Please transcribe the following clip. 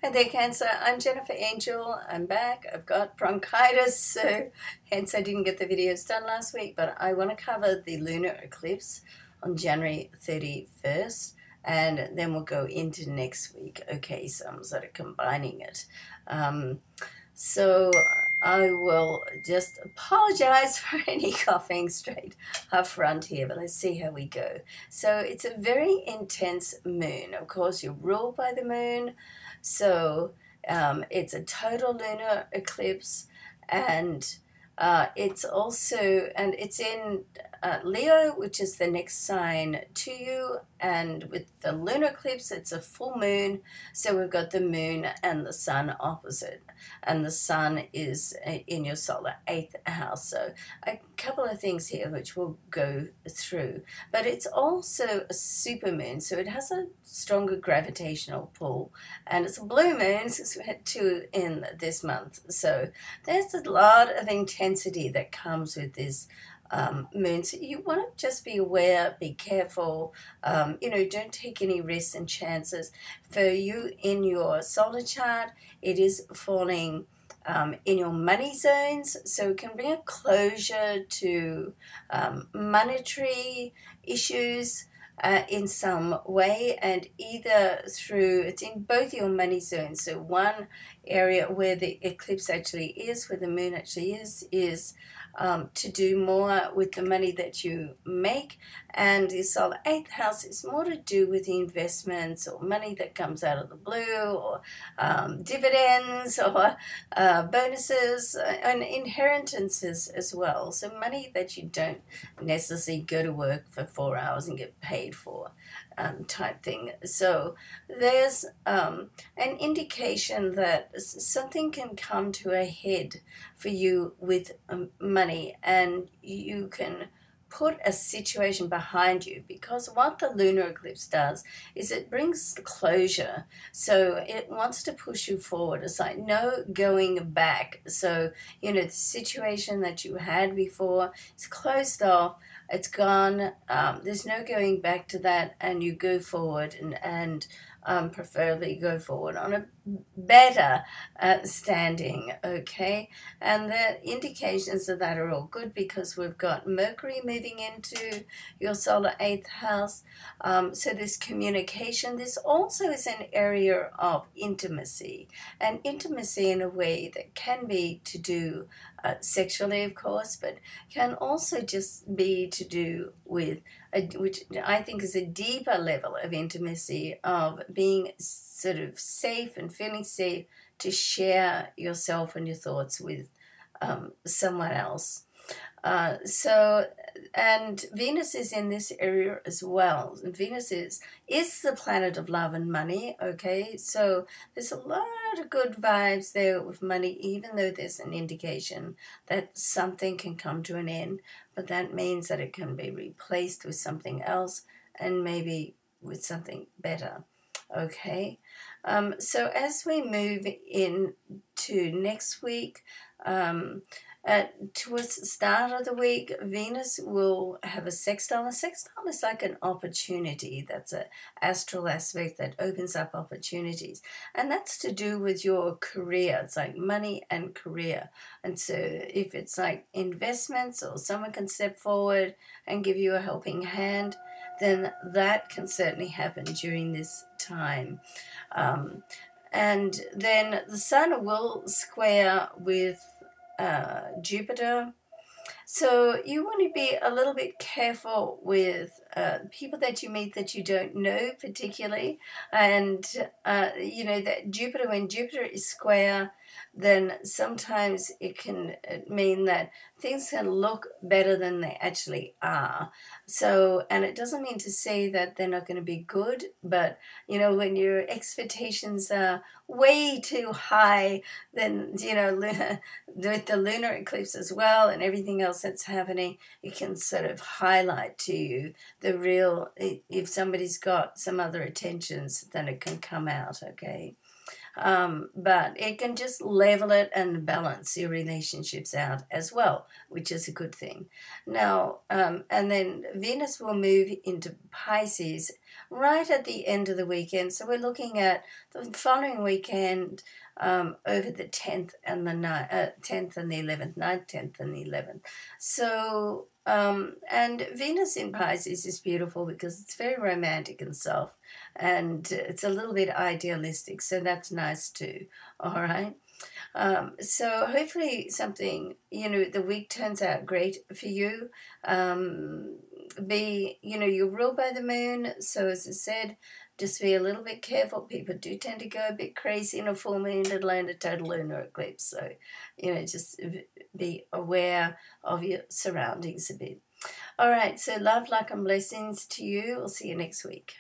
Hi there, Cancer. I'm Jennifer Angel. I'm back. I've got bronchitis, so hence I didn't get the videos done last week, but I want to cover the lunar eclipse on January 31st, and then we'll go into next week. Okay, so I'm sort of combining it. So I will just apologize for any coughing straight up front here, but let's see how we go. So it's a very intense moon. Of course, you're ruled by the moon. So it's a total lunar eclipse, and it's in Leo, which is the next sign to you. And with the lunar eclipse, it's a full moon. So we've got the moon and the sun opposite. And the sun is in your solar 8th house. So a couple of things here which we'll go through. But it's also a super moon, so it has a stronger gravitational pull. And it's a blue moon, since we had two in this month. So there's a lot of intensity that comes with this moon. So you want to just be aware, be careful, don't take any risks and chances. For you in your solar chart, it is falling in your money zones, so it can bring a closure to monetary issues in some way, and either through, it's in both your money zones. So one area where the eclipse actually is, where the moon actually is to do more with the money that you make, and the solar 8th house is more to do with the investments or money that comes out of the blue, or dividends, or bonuses and inheritances as well. So money that you don't necessarily go to work for 4 hours and get paid for, type thing. So there's an indication that something can come to a head for you with money, and you can put a situation behind you, because what the lunar eclipse does is it brings closure. So it wants to push you forward. It's like no going back. So the situation that you had before is closed off, it's gone. There's no going back to that, and you go forward, and preferably go forward on a better standing, okay? And the indications of that are all good, because we've got Mercury moving into your solar 8th house. So this communication, this also is an area of intimacy, and intimacy in a way that can be to do sexually, of course, but can also just be to do with which I think is a deeper level of intimacy, of being sort of safe and feeling safe to share yourself and your thoughts with someone else. And Venus is in this area as well. Venus is the planet of love and money, okay? So there's a lot of good vibes there with money, even though there's an indication that something can come to an end, but that means that it can be replaced with something else, and maybe with something better, okay? So as we move into next week, towards the start of the week, Venus will have a sextile. A sextile is like an opportunity. That's an astral aspect that opens up opportunities. And that's to do with your career. It's like money and career. And so if it's like investments, or someone can step forward and give you a helping hand, then that can certainly happen during this time. And then the sun will square with Jupiter. So you want to be a little bit careful with people that you meet that you don't know particularly. And, that Jupiter, when Jupiter is square, then sometimes it can mean that things can look better than they actually are. So, and it doesn't mean to say that they're not going to be good, but, when your expectations are way too high, then, with the lunar eclipse as well and everything else that's happening, it can sort of highlight to you the real, if somebody's got some other attentions, then it can come out, okay? But it can just level it and balance your relationships out as well, which is a good thing. Now, and then Venus will move into Pisces right at the end of the weekend. So we're looking at the following weekend, over the 10th and the 10th and the 11th, 9th, 10th and the 11th. So, and Venus in Pisces is beautiful because it's very romantic and soft, and it's a little bit idealistic, so that's nice too. All right. So hopefully something, the week turns out great for you. You're ruled by the moon, so as I said, just be a little bit careful. People do tend to go a bit crazy in a full moon, let alone a total lunar eclipse. So, just be aware of your surroundings a bit. All right, so love, luck, and blessings to you. We'll see you next week.